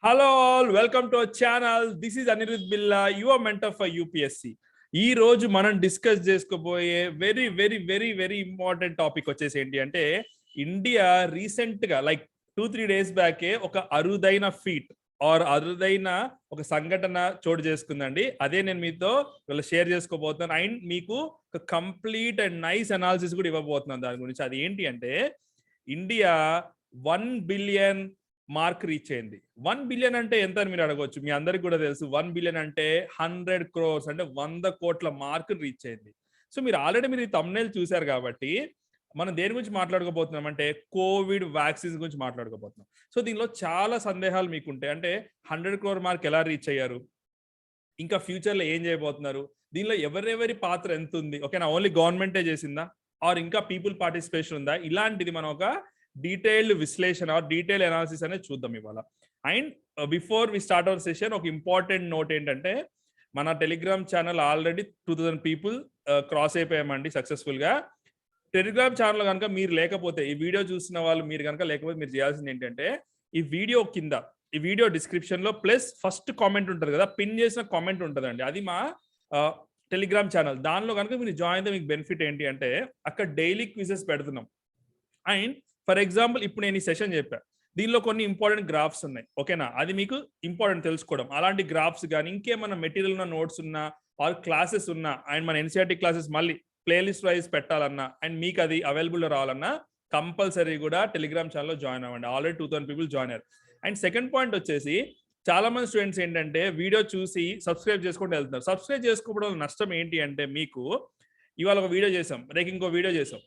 Hello all, welcome to our channel. This is Anirudh Billa, your mentor for UPSC. ఈ రోజు మనం discuss చేసుకోబోయే very important topic వచ్చేసి ఏంటి అంటే ఇండియా రీసెంట్ గా లైక్ 2-3 డేస్ బ్యాకే ఒక అరుదైన ఫీట్ ఆర్ అరుదైన ఒక సంఘటన చోటు చేసుకుందండి. అదే నేను మీతో షేర్ చేసుకోబోతున్నాను అండ్ మీకు ఒక కంప్లీట్ అండ్ నైస్ అనాలిసిస్ కూడా ఇవ్వబోతున్నాను దాని గురించి. అది ఏంటి అంటే ఇండియా 1 బిలియన్ మార్క్ రీచ్ అయింది. 1 బిలియన్ అంటే ఎంత అని మీరు అడగవచ్చు. మీ అందరికి కూడా తెలుసు 1 బిలియన్ అంటే 100 crores అంటే 100 కోట్ల మార్క్ రీచ్ అయింది. సో మీరు ఆల్రెడీ మీరు ఈ thumbnail చూశారు కాబట్టి మనం దేని గురించి మాట్లాడుకోబోతున్నాం అంటే కోవిడ్ వ్యాక్సిన్స్ గురించి మాట్లాడుకోబోతున్నాం. సో దీనిలో చాలా సందేహాలు మీకు ఉంటాయి. అంటే 100 crore మార్క్ ఎలా రీచ్ అయ్యారు, ఇంకా ఫ్యూచర్ లో ఏం చేయబోతున్నారు, దీనిలో ఎవరెవరి పాత్ర ఎంత ఉంది, ఓకేనా, ఓన్లీ గవర్నమెంటే చేసిందా ఆర్ ఇంకా పీపుల్ పార్టిసిపేషన్ ఉందా, ఇలాంటిది మనం ఒక డీటెయిల్డ్ విశ్లేషణ డీటెయిల్ అనాలిసిస్ అనేది చూద్దాం ఇవాళ. And before we start our session ఒక ఇంపార్టెంట్ నోట్ ఏంటంటే మన Telegram channel already 2000 people cross అయిపోయామండి సక్సెస్ఫుల్ గా. టెలిగ్రామ్ ఛానల్ కనుక మీరు లేకపోతే, ఈ వీడియో చూసిన వాళ్ళు మీరు కనుక లేకపోతే మీరు చేయాల్సింది ఏంటంటే ఈ వీడియో కింద ఈ వీడియో డిస్క్రిప్షన్ లో ప్లస్ ఫస్ట్ కామెంట్ ఉంటుంది కదా, పిన్ చేసిన కామెంట్ ఉంటుందండి, అది మా టెలిగ్రామ్ ఛానల్. దానిలో కనుక మీరు జాయిన్ అయితే మీకు బెనిఫిట్ ఏంటి అంటే అక్కడ డైలీ క్విజెస్ పెడుతున్నాం. అండ్ ఫర్ ఎగ్జాంపుల్ ఇప్పుడు నేను ఈ సెషన్ చెప్పాను, దీనిలో కొన్ని ఇంపార్టెంట్ గ్రాఫ్స్ ఉన్నాయి, ఓకేనా, అది మీకు ఇంపార్టెంట్ తెలుసుకోవడం. అలాంటి గ్రాఫ్స్ కానీ ఇంకేమైనా మెటీరియల్ ఉన్న నోట్స్ ఉన్నా ఆర్ క్లాసెస్ ఉన్నా అండ్ మన ఎన్సీఆర్టీ క్లాసెస్ మళ్ళీ ప్లేలిస్ట్ వైజ్ పెట్టాలన్నా అండ్ మీకు అది అవైలబుల్ రావాలన్నా కంపల్సరీ కూడా టెలిగ్రామ్ ఛానల్లో జాయిన్ అవ్వండి. ఆల్రెడీ 2000 పీపుల్ జాయిన్ అయ్యారు. అండ్ సెకండ్ పాయింట్ వచ్చేసి చాలా మంది స్టూడెంట్స్ ఏంటంటే వీడియో చూసి సబ్స్క్రైబ్ చేసుకుంటూ వెళ్తున్నారు. సబ్స్క్రైబ్ చేసుకోవడం నష్టం ఏంటి అంటే మీకు ఇవాళ ఒక వీడియో చేసాం, రేపు ఇంకో వీడియో చేసాం,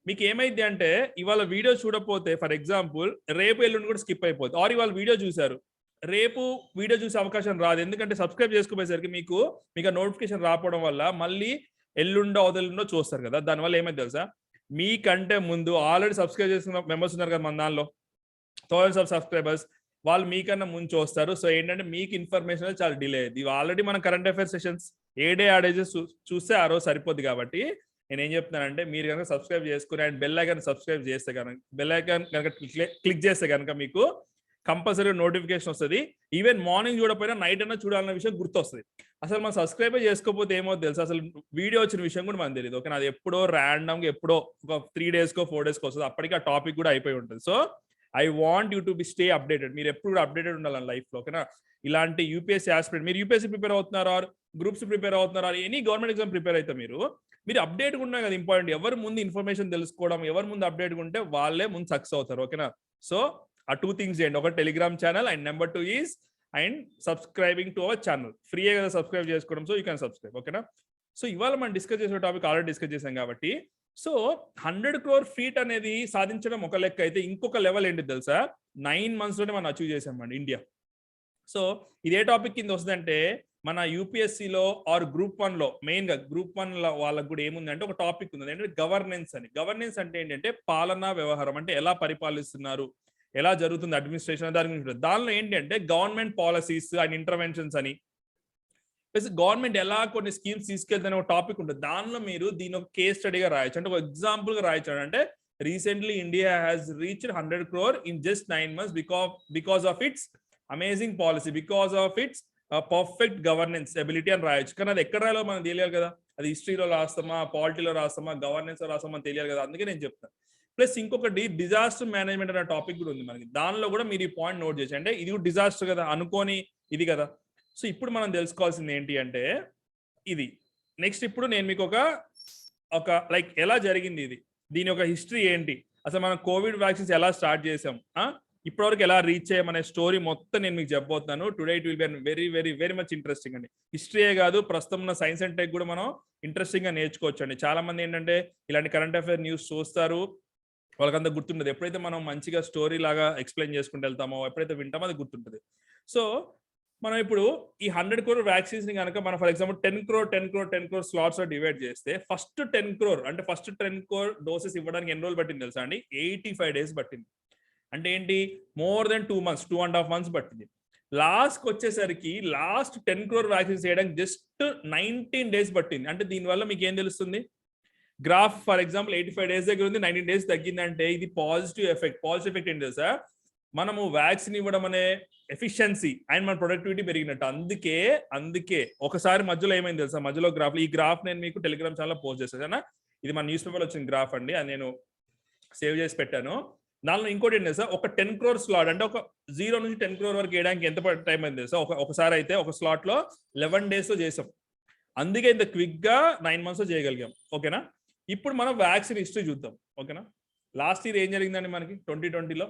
మీకు ఏమైంది అంటే ఇవాళ వీడియో చూడకపోతే ఫర్ ఎగ్జాంపుల్ రేపు ఎల్లుండి కూడా స్కిప్ అయిపోతుంది. ఆర్ ఇవాళ వీడియో చూసారు, రేపు వీడియో చూసే అవకాశం రాదు, ఎందుకంటే సబ్స్క్రైబ్ చేసుకోపోయేసరికి మీకు నోటిఫికేషన్ రావడం వల్ల మళ్ళీ ఎల్లుండో వదలుండో చూస్తారు కదా. దానివల్ల ఏమైంది తెలుసా, మీకంటే ముందు ఆల్రెడీ సబ్స్క్రైబ్ చేసుకున్న మెంబర్స్ ఉన్నారు కదా మన దానిలో, థౌసండ్స్ ఆఫ్ సబ్స్క్రైబర్స్, వాళ్ళు మీకన్నా ముందు చూస్తారు. సో ఏంటంటే మీకు ఇన్ఫర్మేషన్ చాలా డిలే అయ్యింది. ఆల్రెడీ మన కరెంట్ అఫైర్స్ సెషన్స్ ఏ డే ఆ డేస్ చూస్తే ఆ రోజు సరిపోద్ది. కాబట్టి నేను ఏం చెప్తున్నానంటే మీరు కనుక సబ్స్క్రైబ్ చేసుకుని అండ్ బెల్ ఐకాన్ సబ్స్క్రైబ్ చేస్తే కనుక బెల్ ఐకాన్ కనుక క్లిక్ చేస్తే కనుక మీకు కంపల్సరీ నోటిఫికేషన్ వస్తుంది. ఈవెన్ మార్నింగ్ చూడకపోయినా నైట్ అన్నా చూడాలన్న విషయం గుర్తొస్తుంది. అసలు మనం సబ్స్క్రైబ్ చేసుకోకపోతే ఏమో తెలుసు, అసలు వీడియో వచ్చిన విషయం కూడా మనకు తెలియదు, ఓకే. అది ఎప్పుడో ర్యాండమ్ గా ఎప్పుడో ఒక 3 days కో 4 days కో వస్తుంది, అప్పటికి ఆ టాపిక్ కూడా అయిపోయి ఉంటుంది. So I want you to be stay updated. మీరు ఎప్పుడు కూడా అప్డేటెడ్ ఉండాలి లైఫ్ లో, ఓకేనా. ఇలాంటి యూపీఎస్సీ ఆస్పిరెంట్, మీరు యూపీఎస్సీ ప్రిపేర్ అవుతున్నారా, గ్రూప్స్ ప్రిపేర్ అవుతున్నారా, ఎనీ గవర్నమెంట్ ఎగ్జామ్ ప్రిపేర్ అయితే మీరు అప్డేట్ ఉన్నా కదా ఇంపార్టెంట్. ఎవరు ముందు ఇన్ఫర్మేషన్ తెలుసుకోవడం, ఎవరు ముందు అప్డేట్ ఉంటే వాళ్ళే ముందు సక్సెస్ అవుతారు, ఓకేనా. సో ఆ 2 things చేయండి, ఒక Telegram channel and number 2 is and subscribing to our channel. ఫ్రీయే కదా సబ్స్క్రైబ్ చేసుకోవడం, సో యూ క్యాన్ సబ్స్క్రైబ్, ఓకేనా. సో ఇవాళ మనం డిస్కస్ చేసే టాపిక్ ఆల్రెడీ డిస్కస్ చేసాం కాబట్టి, సో 100 crore ఫీట్ అనేది సాధించడం ఒక లెక్క అయితే ఇంకొక లెవెల్ ఏంటి తెలుసా, 9 months లోనే మనం అచీవ్ చేసామండి ఇండియా. సో ఇదే టాపిక్ కింద వస్తుందంటే మన యూపీఎస్సీలో ఆర్ గ్రూప్ 1 లో, మెయిన్ గా గ్రూప్ 1 వాళ్ళకు కూడా ఏముందంటే ఒక టాపిక్ ఉంది ఏంటంటే గవర్నెన్స్ అని. గవర్నెన్స్ అంటే ఏంటంటే పాలనా వ్యవహారం, అంటే ఎలా పరిపాలిస్తున్నారు, ఎలా జరుగుతుంది అడ్మినిస్ట్రేషన్, దాని గురించి. దానిలో ఏంటంటే గవర్నమెంట్ పాలసీస్ అండ్ ఇంటర్వెన్షన్స్ అని, గవర్నమెంట్ ఎలా కొన్ని స్కీమ్స్ తీసుకెళ్తానే ఒక టాపిక్ ఉంటుంది. దానిలో మీరు దీని ఒక కేస్ స్టడీగా రాయొచ్చు, అంటే ఒక ఎగ్జాంపుల్ గా రాయొచ్చు. అంటే recently India has reached 100 crore in just 9 months because of it's amazing policy, because of it's perfect governance ability అని రాయొచ్చు. కానీ అది ఎక్కడ రాయాలో మనం తెలియాలి కదా, అది హిస్టరీలో రాస్తామా, పాలిటీలో రాస్తామా, గవర్నెన్స్ లో రాస్తామా అని తెలియాలి కదా. అందుకే నేను చెప్తాను. ప్లస్ ఇంకొకటి డిజాస్టర్ మేనేజ్మెంట్ అనే టాపిక్ కూడా ఉంది మనకి, దానిలో కూడా మీరు ఈ పాయింట్ నోట్ చేసి, అంటే ఇది కూడా డిజాస్టర్ కదా అనుకోని ఇది కదా. సో ఇప్పుడు మనం తెలుసుకోవాల్సింది ఏంటి అంటే ఇది. నెక్స్ట్ ఇప్పుడు నేను మీకు ఒక లైక్ ఎలా జరిగింది ఇది, దీని ఒక హిస్టరీ ఏంటి, అసలు మనం కోవిడ్ వ్యాక్సిన్స్ ఎలా స్టార్ట్ చేసాం, ఇప్పటివరకు ఎలా రీచ్ అయ్యామనే స్టోరీ మొత్తం నేను మీకు చెప్పబోతున్నాను. Today it will be very much interesting అండి. హిస్టరీయే కాదు, ప్రస్తుతం ఉన్న సైన్స్ అండ్ టెక్ కూడా మనం ఇంట్రెస్టింగ్ గా నేర్చుకోవచ్చు అండి. చాలా మంది ఏంటంటే ఇలాంటి కరెంట్ అఫైర్ న్యూస్ చూస్తారు, వాళ్ళకంతా గుర్తుంటుంది. ఎప్పుడైతే మనం మంచిగా స్టోరీ లాగా ఎక్స్ప్లెయిన్ చేసుకుంటూ వెళ్తామో, ఎప్పుడైతే వింటామో అది గుర్తుంటుంది. సో మనం ఇప్పుడు ఈ 100 crore వ్యాక్సిన్స్ ని కనుక మనం ఫర్ ఎగ్జాంపుల్ 10 crore స్లాట్స్ లో డివైడ్ చేస్తే ఫస్ట్ 10 crore అంటే ఫస్ట్ 10 crore డోసెస్ ఇవ్వడానికి ఎన్ని రోజులు పట్టింది తెలుసా అండి, 85 days పట్టింది. అంటే ఏంటి, మోర్ దెన్ 2 months, 2.5 months పట్టింది. లాస్ట్ వచ్చేసరికి లాస్ట్ 10 crore వ్యాక్సిన్స్ చేయడానికి జస్ట్ 19 days పట్టింది. అంటే దీనివల్ల మీకు ఏం తెలుస్తుంది, గ్రాఫ్ ఫర్ ఎగ్జాంపుల్ 85 days దగ్గర ఉంది, 19 days తగ్గిందంటే ఇది పాజిటివ్ ఎఫెక్ట్. పాజిటివ్ ఎఫెక్ట్ ఏంటి తెలుసా, మనము వ్యాక్సిన్ ఇవ్వడం అనే ఎఫిషియన్సీ అండ్ మన ప్రొడక్టివిటీ పెరిగినట్టు. అందుకే ఒకసారి మధ్యలో ఏమైంది తెలుసా, మధ్యలో గ్రాఫ్, ఈ గ్రాఫ్ నేను మీకు టెలిగ్రామ్ ఛానల్ పోస్ట్ చేస్తాను. ఇది మన న్యూస్ పేపర్ వచ్చిన గ్రాఫ్ అండి, అది నేను సేవ్ చేసి పెట్టాను. దానిలో ఇంకోటి ఏంటి తెలుసా, ఒక 10 crore స్లాట్ అంటే ఒక 0 నుంచి 10 crore వరకు వేయడానికి ఎంత టైం అయింది తెలుసా, ఒకసారి అయితే ఒక స్లాట్ లో 11 days లో చేసాం. అందుకే ఇంత క్విక్ గా 9 months లో చేయగలిగాం. ఓకేనా, ఇప్పుడు మనం వ్యాక్సిన్ హిస్టరీ చూద్దాం. ఓకేనా, లాస్ట్ ఇయర్ ఏం జరిగిందండి మనకి 2020లో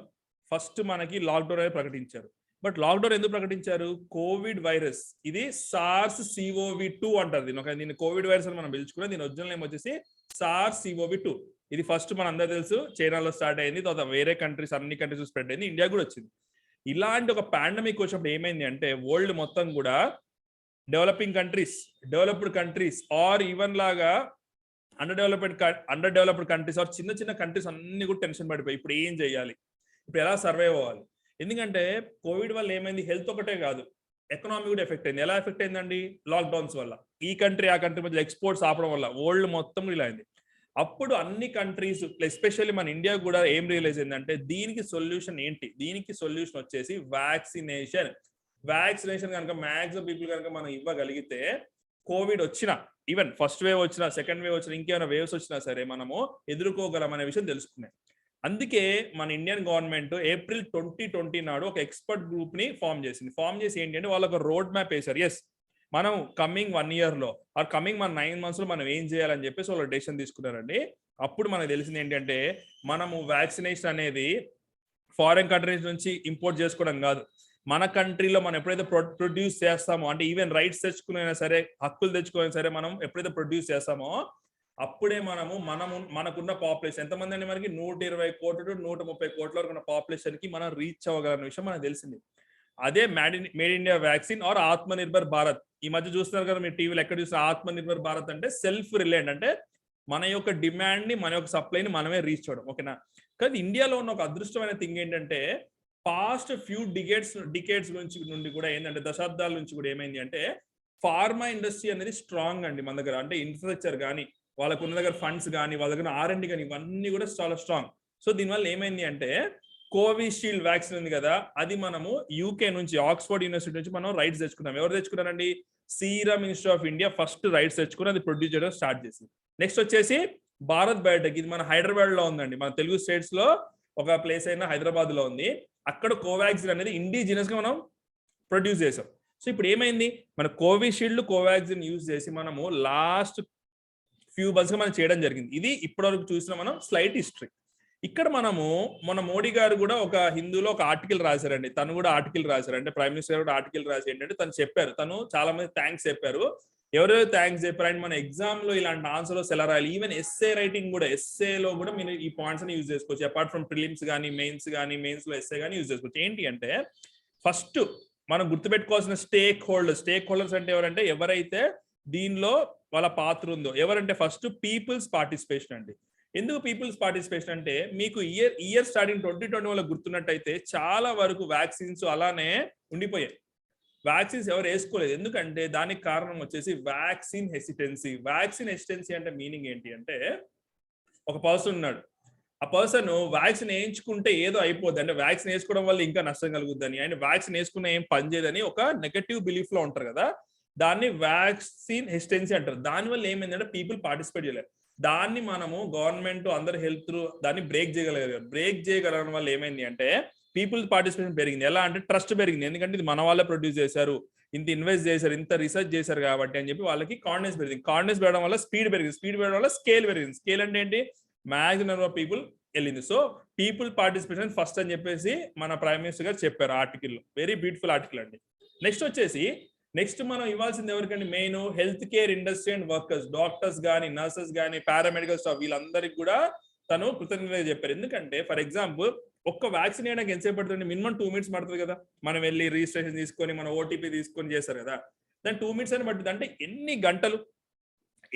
ఫస్ట్ మనకి లాక్డౌన్ అనేది ప్రకటించారు. బట్ లాక్డౌన్ ఎందుకు ప్రకటించారు, కోవిడ్ వైరస్, ఇది SARS-CoV-2 అంటారు దీన్ని కోవిడ్ వైరస్ అని మనం పిలుచుకున్నాం. దీని ఒరిజినల్ నేమ్ వచ్చేసి SARS-CoV-2. ఇది ఫస్ట్ మన అందరూ తెలుసు చైనాలో స్టార్ట్ అయింది, తర్వాత వేరే కంట్రీస్, అన్ని కంట్రీస్ స్ప్రెడ్ అయింది, ఇండియా కూడా వచ్చింది. ఇలాంటి ఒక పాండమిక్ వచ్చినప్పుడు ఏమైంది అంటే వరల్డ్ మొత్తం కూడా developing countries, developed countries or even లాగా అండర్ డెవలప్డ్ కంట్రీస్ ఆర్ చిన్న చిన్న కంట్రీస్ అన్ని కూడా టెన్షన్ పడిపోయి ఇప్పుడు ఏం చేయాలి, ఇప్పుడు ఎలా సర్వైవ్ అవ్వాలి. ఎందుకంటే కోవిడ్ వల్ల ఏమైంది, హెల్త్ ఒకటే కాదు ఎకనామీ కూడా ఎఫెక్ట్ అయింది. ఎలా ఎఫెక్ట్ అయిందండి, లాక్డౌన్స్ వల్ల, ఈ కంట్రీ ఆ కంట్రీ మధ్య ఎక్స్పోర్ట్స్ ఆపడం వల్ల వరల్డ్ మొత్తం ఇలా అయింది. అప్పుడు అన్ని కంట్రీస్ ఎస్పెషల్లీ మన ఇండియా కూడా ఏం రియలైజ్ అయిందంటే దీనికి సొల్యూషన్ ఏంటి, దీనికి సొల్యూషన్ వచ్చేసి వ్యాక్సినేషన్. వ్యాక్సినేషన్ కనుక మ్యాక్సిమం పీపుల్ కనుక మనం ఇవ్వగలిగితే కోవిడ్ వచ్చినా, ఈవెన్ ఫస్ట్ వేవ్ వచ్చినా, సెకండ్ వేవ్ వచ్చినా, ఇంకేమైనా వేవ్స్ వచ్చినా సరే మనము ఎదుర్కోగలం అనే విషయం తెలుసుకున్నాం. అందుకే మన ఇండియన్ గవర్నమెంట్ April 2020 నాడు ఒక ఎక్స్పర్ట్ గ్రూప్ ని ఫామ్ చేసి ఏంటి అంటే వాళ్ళు ఒక రోడ్ మ్యాప్ వేశారు. ఎస్, మనం కమింగ్ 1 year లో ఆర్ కమింగ్ మన 9 months లో మనం ఏం చేయాలని చెప్పేసి వాళ్ళు డెసిషన్ తీసుకున్నారండి. అప్పుడు మనకు తెలిసింది ఏంటంటే మనము వ్యాక్సినేషన్ అనేది ఫారెన్ కంట్రీస్ నుంచి ఇంపోర్ట్ చేసుకోవడం కాదు, మన కంట్రీలో మనం ఎప్పుడైతే ప్రొడ్యూస్ చేస్తామో, అంటే ఈవెన్ రైట్స్ తెచ్చుకునే సరే, హక్కులు తెచ్చుకునే సరే, మనం ఎప్పుడైతే ప్రొడ్యూస్ చేస్తామో అప్పుడే మనకున్న పాపులేషన్ ఎంతమంది అండి, మనకి 120 కోట్ల టు 130 కోట్ల వరకు ఉన్న పాపులేషన్ కి మనం రీచ్ అవ్వగలన్న విషయం మనకు తెలిసింది. అదే మేడ్ ఇండియా వ్యాక్సిన్ ఆర్ ఆత్మ నిర్భర్ భారత్. ఈ మధ్య చూస్తున్నారు కదా మీరు టీవీలో, ఎక్కడ చూసిన ఆత్మ నిర్భర్ భారత్ అంటే సెల్ఫ్ రిలయంట్, అంటే మన యొక్క డిమాండ్ ని, మన యొక్క సప్లైని మనమే రీచ్ చేయడం. ఓకేనా, కానీ ఇండియాలో ఉన్న ఒక అదృష్టమైన థింగ్ ఏంటంటే పాస్ట్ ఫ్యూ డికేడ్స్ నుండి కూడా ఏంటంటే దశాబ్దాల నుంచి కూడా ఏమైంది అంటే ఫార్మా ఇండస్ట్రీ అనేది స్ట్రాంగ్ అండి మన దగ్గర. అంటే ఇన్ఫ్రాస్ట్రక్చర్ కానీ, వాళ్ళకు ఉన్న దగ్గర ఫండ్స్ కానీ, వాళ్ళ దగ్గర R&D కానీ, ఇవన్నీ కూడా చాలా స్ట్రాంగ్. సో దీనివల్ల ఏమైంది అంటే కోవిషీల్డ్ వ్యాక్సిన్ ఉంది కదా, అది మనము UK నుంచి, ఆక్స్ఫర్డ్ యూనివర్సిటీ నుంచి మనం రైట్స్ తెచ్చుకున్నాం. ఎవరు తెచ్చుకున్నారండి, Serum Institute of India first rights తెచ్చుకుని అది ప్రొడ్యూస్ చేయడం స్టార్ట్ చేసింది. నెక్స్ట్ వచ్చేసి భారత్ బయోటెక్, ఇది మన హైదరాబాద్ లో ఉందండి. మన తెలుగు స్టేట్స్ లో ఒక ప్లేస్ అయినా హైదరాబాద్ లో ఉంది. అక్కడ కోవాక్సిన్ అనేది ఇండిజినస్ గా మనం ప్రొడ్యూస్ చేసాం. సో ఇప్పుడు ఏమైంది, మన కోవిషీల్డ్ కోవాక్సిన్ యూజ్ చేసి మనము లాస్ట్ ఫ్యూ మంత్స్ మనం చేయడం జరిగింది. ఇది ఇప్పటివరకు చూసిన మనం స్లైట్ హిస్టరీ. ఇక్కడ మనము మన మోడీ గారు కూడా ఒక హిందూలో ఒక ఆర్టికల్ రాశారండి. తను కూడా ఆర్టికల్ రాశారు, అంటే ప్రైమ్ మినిస్టర్ కూడా ఆర్టికల్ రాసి ఏంటంటే తను చెప్పారు, తను చాలా మంది థ్యాంక్స్ చెప్పారు. ఎవరెవరు థ్యాంక్స్ చెప్పారు అండ్ మన ఎగ్జామ్ లో ఇలాంటి ఆన్సర్స్ ఎలా రాయాలి, ఈవెన్ ఎస్ఏ రైటింగ్ కూడా, ఎస్ఏలో కూడా మీరు ఈ పాయింట్స్ ని యూజ్ చేసుకోవచ్చు. అపార్ట్ ఫ్రమ్ ప్రిలిమ్స్ కానీ, మెయిన్స్ లో ఎస్ఏ కానీ యూజ్ చేసుకోవచ్చు. ఏంటి అంటే ఫస్ట్ మనం గుర్తుపెట్టుకోవాల్సిన స్టేక్ హోల్డర్స్ అంటే ఎవరంటే ఎవరైతే దీనిలో వాళ్ళ పాత్ర ఉందో, ఎవరంటే ఫస్ట్ పీపుల్స్ పార్టిసిపేషన్ అండి. ఎందుకు పీపుల్స్ పార్టిసిపేషన్ అంటే మీకు ఇయర్ స్టార్టింగ్ 2020 వల్ల గుర్తున్నట్టయితే చాలా వరకు వ్యాక్సిన్స్ అలానే ఉండిపోయాయి, వ్యాక్సిన్స్ ఎవరు వేసుకోలేదు. ఎందుకంటే దానికి కారణం వచ్చేసి వ్యాక్సిన్ హెసిటెన్సీ అంటే మీనింగ్ ఏంటి అంటే ఒక పర్సన్ ఉన్నాడు, ఆ పర్సన్ వ్యాక్సిన్ వేయించుకుంటే ఏదో అయిపోద్ది, అంటే వ్యాక్సిన్ వేసుకోవడం వల్ల ఇంకా నష్టం కలుగుద్దని, అండ్ వ్యాక్సిన్ వేసుకున్న ఏం పనిచేయదని ఒక నెగటివ్ బిలీఫ్ లో ఉంటారు కదా, దాన్ని వ్యాక్సిన్ హెసిటెన్సీ అంటారు. దానివల్ల ఏమైందంటే పీపుల్ పార్టిసిపేట్ చేయలేరు. దాన్ని మనము గవర్నమెంట్ అందరు హెల్త్ దాన్ని బ్రేక్ చేయగలగడం వల్ల ఏమైంది అంటే పీపుల్ పార్టిసిపేషన్ పెరిగింది. ఎలా అంటే ట్రస్ట్ పెరిగింది, ఎందుకంటే ఇది మన వాళ్ళే ప్రొడ్యూస్ చేశారు, ఇంత ఇన్వెస్ట్ చేశారు, ఇంత రీసెర్చ్ చేశారు కాబట్టి అని చెప్పి వాళ్ళకి కాన్ఫిడెన్స్ పెరిగింది. కాన్ఫిడెన్స్ పెరగడం వల్ల స్పీడ్ పెరగడం వల్ల స్కేల్ పెరిగింది. స్కేల్ అంటే ఏంటి, మ్యాక్సిమం నెంబర్ ఆఫ్ పీపుల్ వెళ్ళింది. సో పీపుల్ పార్టిసిపేషన్ ఫస్ట్ అని చెప్పేసి మన ప్రైమ్ మినిస్టర్ గారు చెప్పారు ఆర్టికల్. వెరీ బ్యూటిఫుల్ ఆర్టికల్ అండి. నెక్స్ట్ మనం ఇవ్వాల్సింది ఎవరికండి, main health care industry and workers, doctors కానీ, నర్సెస్ కానీ, పారామెడికల్ స్టాఫ్, వీళ్ళందరికీ కూడా తను కృతజ్ఞతగా చెప్పారు. ఎందుకంటే ఫర్ ఎగ్జాంపుల్ ఒక్క వ్యాక్సిన్ వేయడానికి ఎంతసేపు పడుతుంది, మినిమం 2 minutes పడుతుంది కదా, మనం వెళ్ళి రిజిస్ట్రేషన్ తీసుకొని మన ఓటీపీ తీసుకొని చేస్తారు కదా, దాని 2 minutes అని పడుతుంది. అంటే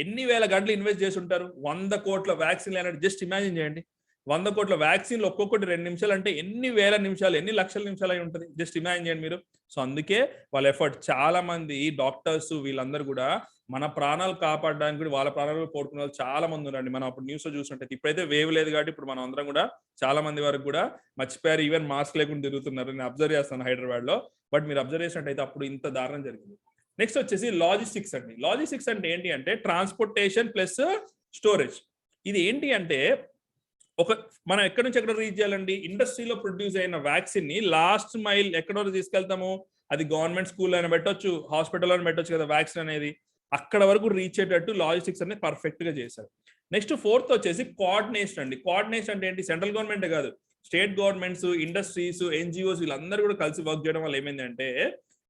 ఎన్ని వేల గంటలు ఇన్వెస్ట్ చేసి ఉంటారు, 100 కోట్ల వ్యాక్సిన్ అనేది జస్ట్ ఇమాజిన్ చేయండి. 100 కోట్ల వ్యాక్సిన్లు ఒక్కొక్కటి 2 నిమిషాలు అంటే ఎన్ని వేల నిమిషాలు, ఎన్ని లక్షల నిమిషాలు అయి ఉంటుంది. జస్ట్ ఇమాజిన్ చేయండి మీరు. సో అందుకే వాళ్ళ ఎఫర్ట్. చాలా మంది డాక్టర్స్ వీళ్ళందరూ కూడా మన ప్రాణాలు కాపాడడానికి కూడా వాళ్ళ ప్రాణాలు కోరుకునే వాళ్ళు చాలా మంది ఉన్నారండి. మనం అప్పుడు న్యూస్ లో చూసినట్టయితే. ఇప్పుడైతే వేవ్ లేదు కాబట్టి ఇప్పుడు మనం అందరం కూడా చాలా మంది వరకు కూడా మర్చిపోయారు. ఈవెన్ మాస్క్ లేకుండా తిరుగుతున్నారు. నేను అబ్జర్వ్ చేస్తాను హైదరాబాద్ లో. బట్ మీరు అబ్జర్వ్ చేసినట్టయితే అప్పుడు ఇంత దారుణం జరిగింది. నెక్స్ట్ వచ్చేసి లాజిస్టిక్స్ అండి. లాజిస్టిక్స్ అంటే ఏంటి అంటే ట్రాన్స్పోర్టేషన్ ప్లస్ స్టోరేజ్. ఇది ఏంటి అంటే మనం ఎక్కడి నుంచి ఎక్కడ రీచ్ చేయాలండి? ఇండస్ట్రీలో ప్రొడ్యూస్ అయిన వ్యాక్సిన్ ని లాస్ట్ మైల్ ఎక్కడ వరకు తీసుకెళ్తాము? అది గవర్నమెంట్ స్కూల్ అయినా పెట్టొచ్చు, హాస్పిటల్ అయినా పెట్టొచ్చు కదా వ్యాక్సిన్ అనేది. అక్కడ వరకు రీచ్ అయ్యేటట్టు లాజిస్టిక్స్ అనేది పర్ఫెక్ట్ గా చేశారు. నెక్స్ట్ ఫోర్త్ వచ్చేసి కోఆర్డినేషన్ అండి. కోఆర్డినేషన్ అంటే ఏంటి? సెంట్రల్ గవర్నమెంట్ కాదు, స్టేట్ గవర్నమెంట్స్, ఇండస్ట్రీస్, ఎన్జిఓస్ వీళ్ళందరూ కూడా కలిసి వర్క్ చేయడం వల్ల ఏమైందంటే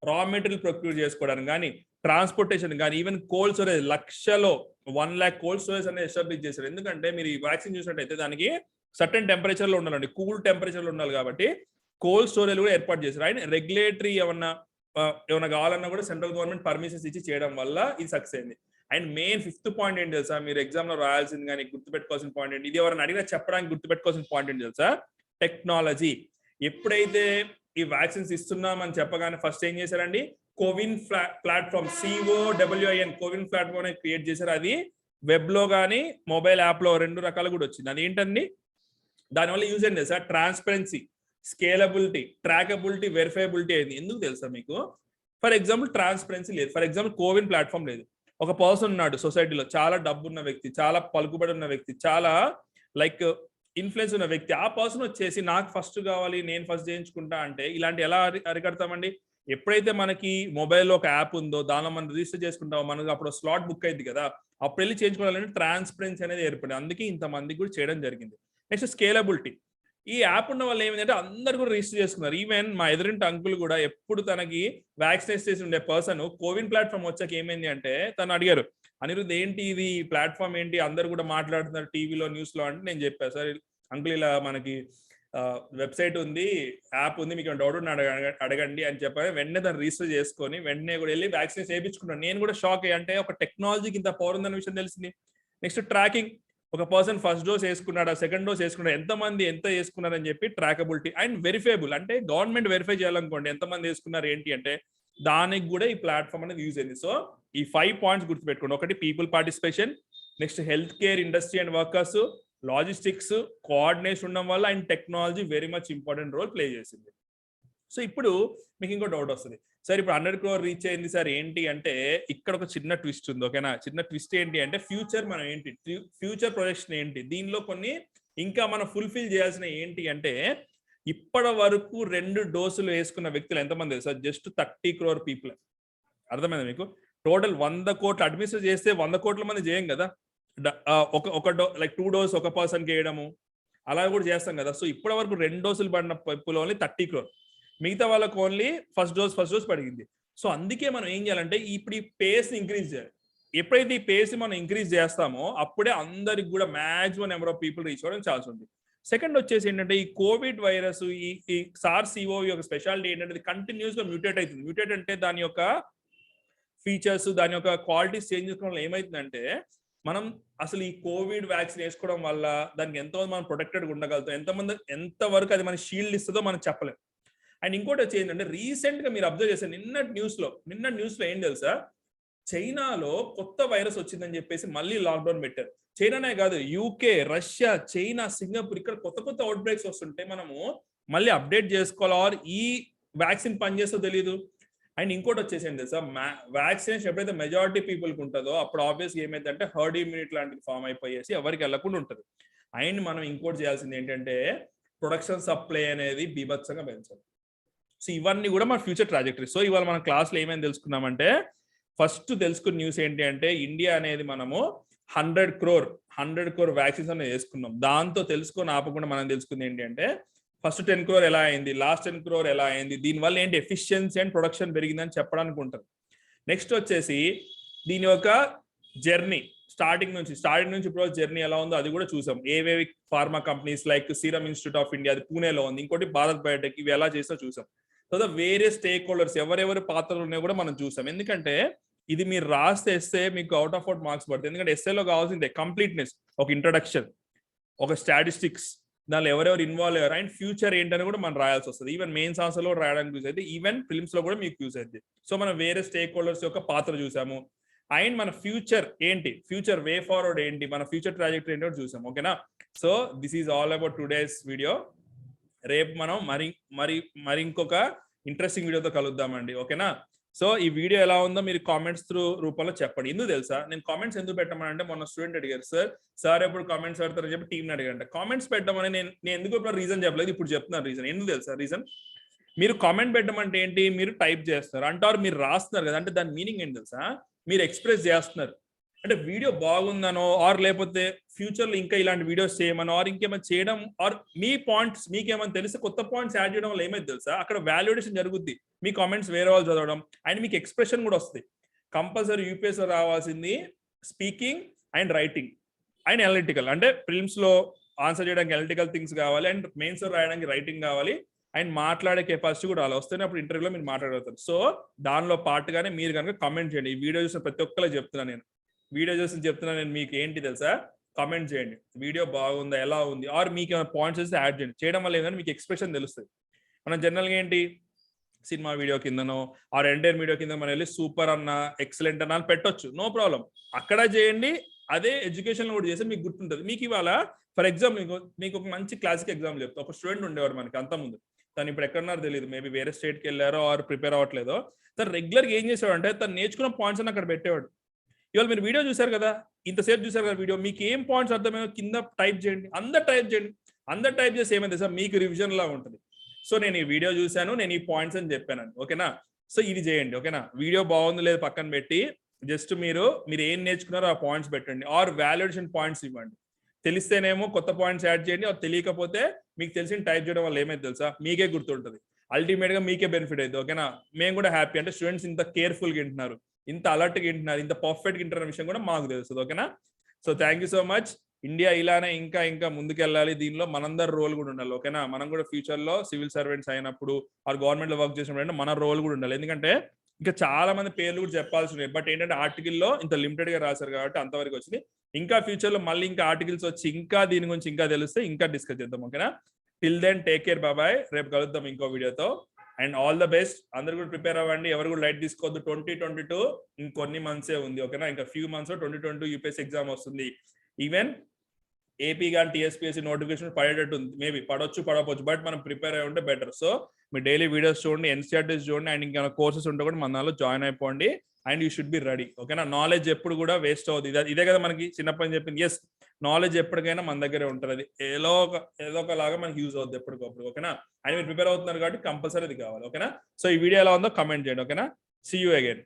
రా మెటీరియల్ ప్రొక్యూర్ చేసుకోవడానికి కానీ, ట్రాన్స్పోర్టేషన్ కానీ, ఈవెన్ కోల్డ్ స్టోరేజ్ లక్షలో 1 lakh కోల్డ్ స్టోరేజ్ అనేది ఎస్టాబ్లిష్ చేశారు. ఎందుకంటే మీరు ఈ వ్యాక్సిన్ చూసినట్టయితే దానికి సర్టెన్ టెంపరేచర్ లో ఉండాలండి, కూల్ టెంపరేచర్ లో ఉండాలి కాబట్టి కోల్డ్ స్టోరేజ్ కూడా ఏర్పాటు చేశారు. అండ్ రెగ్యులేటరీ ఏమన్నా కావాలన్నా కూడా సెంట్రల్ గవర్నమెంట్ పర్మిషన్స్ ఇచ్చి చేయడం వల్ల ఇది సక్సెస్ అయింది. అండ్ మెయిన్ 5th పాయింట్ ఏంటి తెలుసా? మీరు ఎగ్జామ్ లో రాయాల్సింది కానీ గుర్తుపెట్టుకోవాల్సిన పాయింట్ ఏంటి? ఇది ఎవరైనా అడిగినా చెప్పడానికి గుర్తుపెట్టుకోవాల్సిన పాయింట్ ఏంటి తెలుసా? టెక్నాలజీ. ఎప్పుడైతే ఈ వ్యాక్సిన్స్ ఇస్తున్నామని చెప్పగానే ఫస్ట్ ఏం చేశారండి? CoWIN platform, COWIN CoWIN platform create చేశారు. అది వెబ్ లో కానీ మొబైల్ యాప్ లో 2 రకాలు కూడా వచ్చింది. అది ఏంటండి? దానివల్ల యూజ్ ఏంటి తెలుసా? ట్రాన్స్పరెన్సీ, స్కేలబిలిటీ, ట్రాకబిలిటీ, వెరిఫైబిలిటీ అయింది. ఎందుకు తెలుసా మీకు? ఫర్ ఎగ్జాంపుల్ ట్రాన్స్పరెన్సీ లేదు. ఫర్ ఎగ్జాంపుల్ కోవిన్ ప్లాట్ఫామ్ లేదు. ఒక పర్సన్ ఉన్నాడు సొసైటీలో, చాలా డబ్బున్న వ్యక్తి, చాలా పలుకుబడి ఉన్న వ్యక్తి, చాలా లైక్ ఇన్ఫ్లుయెన్స్ ఉన్న వ్యక్తి. ఆ పర్సన్ వచ్చేసి నాకు ఫస్ట్ కావాలి, నేను ఫస్ట్ చేయించుకుంటా అంటే ఇలాంటి ఎలా అరికడతామండి? ఎప్పుడైతే మనకి మొబైల్లో ఒక యాప్ ఉందో దానిలో మనం రిజిస్టర్ చేసుకుంటామో మనకు అప్పుడు స్లాట్ బుక్ అయింది కదా, అప్పుడు వెళ్ళి చేయించుకోవాలంటే ట్రాన్స్పరెన్సీ అనేది ఏర్పడింది. అందుకే ఇంతమందికి కూడా చేయడం జరిగింది. Next scalability. ఈ యాప్ ఉన్న వాళ్ళు ఏమైందంటే అందరు కూడా రిజిస్టర్ చేసుకున్నారు. ఈవెన్ మా ఎదురింటి అంకుల్ కూడా ఎప్పుడు తనకి వ్యాక్సినేట్ చేసి ఉండే పర్సన్ కోవిన్ ప్లాట్ఫామ్ వచ్చాక ఏమైంది అంటే తను అడిగారు, అనిరుద్ధ్ ఏంటి ఇది ప్లాట్ఫామ్ ఏంటి, అందరు కూడా మాట్లాడుతున్నారు టీవీలో న్యూస్ లో అంటే నేను చెప్పాను, సార్ అంకుల్ ఇలా మనకి వెబ్సైట్ ఉంది, యాప్ ఉంది, మీకు డౌట్ ఉన్న అడగండి అని చెప్పాను. వెంటనే దాన్ని రిజిస్టర్ చేసుకొని వెంటనే కూడా వెళ్ళి వ్యాక్సినేషన్ వేయించుకున్నాను. నేను కూడా షాక్ అయ్యి, అంటే ఒక టెక్నాలజీకి ఇంత పవర్ ఉందన్న విషయం తెలిసింది. Next tracking. ఒక పర్సన్ ఫస్ట్ డోస్ వేసుకున్నాడా, సెకండ్ డోస్ వేసుకున్నాడు, ఎంతమంది ఎంత వేసుకున్నారని చెప్పి ట్రాకబిలిటీ. అండ్ వెరిఫైబుల్, అంటే గవర్నమెంట్ వెరిఫై చేయాలనుకోండి ఎంతమంది వేసుకున్నారు ఏంటి అంటే దానికి కూడా ఈ ప్లాట్ఫామ్ అనేది యూజ్ అయింది. సో ఈ 5 పాయింట్స్ గుర్తుపెట్టుకోండి. ఒకటి people participation, next health care industry and workers, logistics, coordination ఉండడం వల్ల and technology very much important role play చేసింది. సో ఇప్పుడు మీకు ఇంకో డౌట్ వస్తుంది, సార్ ఇప్పుడు 100 crore రీచ్ అయింది సార్ ఏంటి అంటే ఇక్కడ ఒక చిన్న ట్విస్ట్ ఉంది. ఓకేనా? చిన్న ట్విస్ట్ ఏంటి అంటే ఫ్యూచర్ మనం ఏంటి, ఫ్యూచర్ ప్రొజెక్షన్ ఏంటి, దీనిలో కొన్ని ఇంకా మనం ఫుల్ఫిల్ చేయాల్సిన ఏంటి అంటే ఇప్పటి వరకు 2 డోసులు వేసుకున్న వ్యక్తులు ఎంతమంది సార్? Just 30 crore people. అర్థమైందా మీకు? టోటల్ 100 కోట్లు అడ్మినిస్టర్ చేస్తే 100 కోట్ల మంది చేయం కదా, ఒక లైక్ 2 డోస్ ఒక పర్సన్కి వేయడము అలా కూడా చేస్తాం కదా. సో ఇప్పటి వరకు 2 డోసులు పడిన పీపుల్ ఓన్లీ 30 crore, మిగతా వాళ్ళకి ఓన్లీ ఫస్ట్ డోస్ పడిగింది. సో అందుకే మనం ఏం చేయాలంటే ఇప్పుడు ఈ పేస్ ఇంక్రీజ్ చేయాలి. ఎప్పుడైతే ఈ పేస్ మనం ఇంక్రీజ్ చేస్తామో అప్పుడే అందరికి కూడా maximum number of people reach అవ్వడం ఛాన్స్ ఉంది. సెకండ్ వచ్చేసి ఏంటంటే ఈ కోవిడ్ వైరస్, ఈ SARS-CoV యొక్క స్పెషాలిటీ ఏంటంటే కంటిన్యూస్ గా మ్యూటేట్ అవుతుంది. మ్యూటేట్ అంటే దాని యొక్క ఫీచర్స్, దాని యొక్క క్వాలిటీస్ చేంజ్ చేసుకోవడం వల్ల ఏమవుతుందంటే మనం అసలు ఈ కోవిడ్ వ్యాక్సిన్ వేసుకోవడం వల్ల దానికి ఎంతో మనం ప్రొటెక్టెడ్గా ఉండగలుగుతాం, ఎంత వరకు అది మన షీల్డ్ ఇస్తుందో మనం చెప్పలేం. అండ్ ఇంకోటి వచ్చి ఏంటంటే రీసెంట్ గా మీరు అబ్జర్వ్ చేశారు నిన్న న్యూస్ లో ఏం తెలుసా, చైనాలో కొత్త వైరస్ వచ్చిందని చెప్పేసి మళ్ళీ లాక్డౌన్ పెట్టారు. చైనానే కాదు, యూకే, రష్యా, చైనా, సింగపూర్ ఇక్కడ కొత్త అవుట్ బ్రేక్స్ వస్తుంటే మనము మళ్ళీ అప్డేట్ చేసుకోవాలి. ఈ వ్యాక్సిన్ పనిచేస్తో తెలియదు. అండ్ ఇంకోటి వచ్చేసింది తెలుసా, వ్యాక్సినేషన్ ఎప్పుడైతే మెజారిటీ పీపుల్కి ఉంటుందో అప్పుడు ఆబ్వియస్గా ఏమైందంటే హర్డ్ ఇమ్యూనిటీ లాంటిది ఫామ్ అయిపోయేసి ఎవరికి వెళ్ళకుండా ఉంటుంది. అండ్ మనం ఇంకోటి చేయాల్సింది ఏంటంటే ప్రొడక్షన్ సప్లై అనేది బీభత్సంగా పెంచాలి. సో ఇవన్నీ కూడా మన ఫ్యూచర్ ట్రాజెక్టరీ. సో ఇవాళ మన క్లాస్లో ఏమేమి తెలుసుకున్నామంటే ఫస్ట్ తెలుసుకున్న న్యూస్ ఏంటి అంటే ఇండియా అనేది మనము 100 crore వ్యాక్సిన్స్ అనేది వేసుకున్నాం. దాంతో తెలుసుకొని ఆపకుండా మనం తెలుసుకుంది ఏంటి అంటే ఫస్ట్ 10 crore ఎలా అయింది, లాస్ట్ 10 crore ఎలా అయింది, దీనివల్ల ఏంటి ఎఫిషియన్సీ అండ్ ప్రొడక్షన్ పెరిగిందని చెప్పడానికి ఉంటుంది. నెక్స్ట్ వచ్చేసి దీని యొక్క జర్నీ స్టార్టింగ్ నుంచి ఇప్పుడు జర్నీ ఎలా ఉందో అది కూడా చూసాం. ఏవేవి pharma companies like serum institute of India, అది పూణేలో ఉంది, ఇంకోటి భారత్ బయోటెక్, ఇవి ఎలా చేసినా చూసాం. తర్వాత వేరే స్టేక్ హోల్డర్స్ ఎవరెవరి పాత్రలు ఉన్నాయో కూడా మనం చూసాం. ఎందుకంటే ఇది మీరు రాస్తే ఎస్సే మీకు అవుట్ ఆఫ్ మార్క్స్ పడుతుంది. ఎందుకంటే ఎస్ఏలో కావాల్సిందే కంప్లీట్నెస్, ఒక ఇంట్రడక్షన్, ఒక స్టాటిస్టిక్స్, దానిలో ఎవరెవరు ఇన్వాల్వ్ అయ్యారు అండ్ ఫ్యూచర్ ఏంటని కూడా మనం రాయాల్సి వస్తుంది. ఈవెన్ మెయిన్స్ ఆన్సర్ లో రాయడానికి యూజ్ అయితే, ఈవెన్ ఫిల్మ్స్ లో కూడా మీకు యూజ్ అయింది. సో మనం వేరే స్టేక్ హోల్డర్స్ యొక్క పాత్ర చూసాము అండ్ మన ఫ్యూచర్ ఏంటి, ఫ్యూచర్ వే ఫార్వర్డ్ ఏంటి, మన ఫ్యూచర్ ట్రాజెక్టరీ ఏంటో చూసాం. ఓకేనా, so this is all about today's video. రేపు మనం మరి ఇంకొక ఇంట్రెస్టింగ్ వీడియోతో కలుద్దామండి. ఓకేనా, సో ఈ వీడియో ఎలా ఉందో మీరు కామెంట్స్ రూపంలో చెప్పండి. ఎందుకు తెలుసా, నేను కామెంట్స్ ఎందుకు పెట్టమని మొన్న స్టూడెంట్ అడిగారు, సార్ ఎప్పుడు కామెంట్స్ పెడతారని చెప్పి టీంని అడిగారంట. కామెంట్స్ పెట్టమని నేను ఎందుకు ఇప్పుడు రీజన్ చెప్పలేదు, ఇప్పుడు చెప్తున్నాను రీజన్. ఎందుకు తెలుసా రీజన్, మీరు కామెంట్ పెట్టమంటే ఏంటి, మీరు టైప్ చేస్తున్నారు అంటారు, మీరు రాస్తున్నారు కదా, అంటే దాని మీనింగ్ ఏంటి తెలుసా, మీరు ఎక్స్ప్రెస్ చేస్తున్నారు. అంటే వీడియో బాగుందనో ఆర్ లేకపోతే ఫ్యూచర్ లో ఇంకా ఇలాంటి వీడియోస్ చేయమనో ఆర్ ఇంకేమైనా చేయడం ఆర్ మీ పాయింట్స్ మీకేమైనా తెలిసి కొత్త పాయింట్స్ యాడ్ చేయడం వల్ల ఏమైంది తెలుసా, అక్కడ వాల్యుడేషన్ జరుగుద్ది. మీ కామెంట్స్ వేరే వాళ్ళు చదవడం అండ్ మీకు ఎక్స్ప్రెషన్ కూడా వస్తుంది. కంపల్సరీ యూపీఎస్ లో రావాల్సింది speaking and writing and analytical. అంటే ప్రిలిమ్స్ లో ఆన్సర్ చేయడానికి అనలిటికల్ థింగ్స్ కావాలి అండ్ మెయిన్స్ లో రాయడానికి రైటింగ్ కావాలి అండ్ మాట్లాడే కెపాసిటీ కూడా అలా వస్తేనే అప్పుడు ఇంటర్వ్యూలో మీరు మాట్లాడగలుగుతారు. సో దానిలో పాటుగానే మీరు కనుక కామెంట్ చేయండి. ఈ వీడియో చూసిన ప్రతి ఒక్కరు చెప్తున్నాను నేను, మీకు ఏంటి తెలుసా, కామెంట్ చేయండి. వీడియో బాగుందా, ఎలా ఉంది, ఆర్ మీకు ఏమైనా పాయింట్స్ వస్తే యాడ్ చేయండి. చేయడం వల్ల ఏంటంటే మీకు ఎక్స్ప్రెషన్ తెలుస్తుంది. మనం జనరల్గా ఏంటి, సినిమా వీడియో కిందనో ఆర్ ఎంటైర్ వీడియో కింద మనం వెళ్ళి సూపర్ అన్న ఎక్సలెంట్ అన్న అని పెట్టొచ్చు, నో ప్రాబ్లం. అక్కడ చేయండి, అదే ఎడ్యుకేషన్ కూడా చేస్తే మీకు గుర్తుంటుంది. మీకు ఇవాళ ఫర్ ఎగ్జాంపుల్ మీకు ఒక మంచి క్లాసిక్ ఎగ్జాంపుల్ చెప్తా. ఒక స్టూడెంట్ ఉండేవారు మనకి అంత ముందు, తను ఇప్పుడు ఎక్కడున్నారో తెలియదు, మేబీ వేరే స్టేట్కి వెళ్ళారో ఆర్ ప్రిపేర్ అవ్వట్లేదో. తను రెగ్యులర్గా ఏం చేసేవాడు అంటే తను నేర్చుకున్న పాయింట్స్ అని అక్కడ పెట్టేవాడు. ఇవాళ మీరు వీడియో చూసారు కదా, ఇంతసేపు చూసారు కదా వీడియో, మీకు ఏం పాయింట్స్ అర్థమైనా కింద టైప్ చేయండి. అందరు టైప్ చేసి ఏమైంది సార్, మీకు రివిజన్ లా ఉంటుంది. సో నేను ఈ వీడియో చూశాను, నేను ఈ పాయింట్స్ అని చెప్పాను, ఓకేనా. సో ఇది చేయండి, ఓకేనా. వీడియో బాగుంది లేదు పక్కన పెట్టి జస్ట్ మీరు ఏం నేర్చుకున్నారో ఆ పాయింట్స్ పెట్టండి ఆర్ వాల్యుడేషన్ పాయింట్స్ ఇవ్వండి. తెలిస్తేనేమో కొత్త పాయింట్స్ యాడ్ చేయండి, అది తెలియకపోతే మీకు తెలిసిన టైప్ చేయడం వల్ల ఏమైతే తెలుసా, మీకే గుర్తుంటుంది, అల్టిమేట్ గా మీకే బెనిఫిట్ అవుతుంది. ఓకేనా, మేము కూడా హ్యాపీ, అంటే స్టూడెంట్స్ ఇంత కేర్ఫుల్ గా వింటున్నారు, ఇంత అలర్ట్ గా వింటున్నారు, ఇంత పర్ఫెక్ట్ గా వింటున్న విషయం కూడా మాకు తెలుస్తుంది. ఓకేనా, so thank you so much. India ఇలానే ఇంకా ముందుకెళ్ళాలి, దీనిలో మనందరి రోల్ కూడా ఉండాలి. ఓకేనా, మనం కూడా ఫ్యూచర్ లో సివిల్ సర్వెంట్స్ అయినప్పుడు ఆర్ గవర్నమెంట్ లో వర్క్ చేసినప్పుడు మన రోల్ కూడా ఉండాలి. ఎందుకంటే ఇంకా చాలా మంది పేర్లు కూడా చెప్పాల్సి ఉన్నాయి, బట్ ఏంటంటే ఆర్టికల్లో ఇంత లిమిటెడ్ గా రాశారు కాబట్టి అంతవరకు వచ్చింది. ఇంకా ఫ్యూచర్ లో మళ్ళీ ఇంకా ఆర్టికల్స్ వచ్చి ఇంకా దీని గురించి ఇంకా తెలిస్తే ఇంకా డిస్కస్ చేద్దాం. ఓకేనా, టిల్ దెన్ టేక్ కేర్, బాబాయ్. రేపు కలుద్దాం ఇంకో వీడియోతో అండ్ ఆల్ ద బెస్ట్. అందరు కూడా ప్రిపేర్ అవ్వండి, ఎవరు కూడా లైట్ తీసుకోవద్దు. 2022 ఇంకొన్ని మంత్సే ఉంది. ఓకేనా, ఇంకా ఫ్యూ మంత్స్ 2022 యూపీఎస్సీ ఎగ్జామ్ వస్తుంది. ఈవెన్ ఏపీ కానీ టీఎస్పీఎస్సీ నోటిఫికేషన్ పడేటట్టు ఉంది, మేబీ పడకపోవచ్చు, బట్ మనం ప్రిపేర్ అయి ఉంటే బెటర్. సో మీ డైలీ వీడియోస్ చూడండి, ఎన్సీఆర్టీస్ చూడండి అండ్ ఇంకా కోర్సెస్ ఉంటే కూడా మన దానిలో జాయిన్ అయిపోండి and you should be ready. ఓకేనా, నాలెడ్జ్ ఎప్పుడు కూడా వేస్ట్ అవుతుంది, ఇదే కదా మనకి చిన్నప్పటి చెప్పింది. ఎస్, నాలెడ్జ్ ఎప్పటికైనా మన దగ్గరే ఉంటుంది, అది ఏదో ఒకలాగా మనకి యూజ్ అవుతుంది ఎప్పటికప్పుడు. ఓకేనా, అండ్ మీరు ప్రిపేర్ అవుతున్నారు కాబట్టి కంపల్సరీ అది కావాలి. ఓకేనా, సో ఈ వీడియో ఎలా ఉందో కమెంట్ చేయండి. ఓకేనా, సీ యూ అగైన్.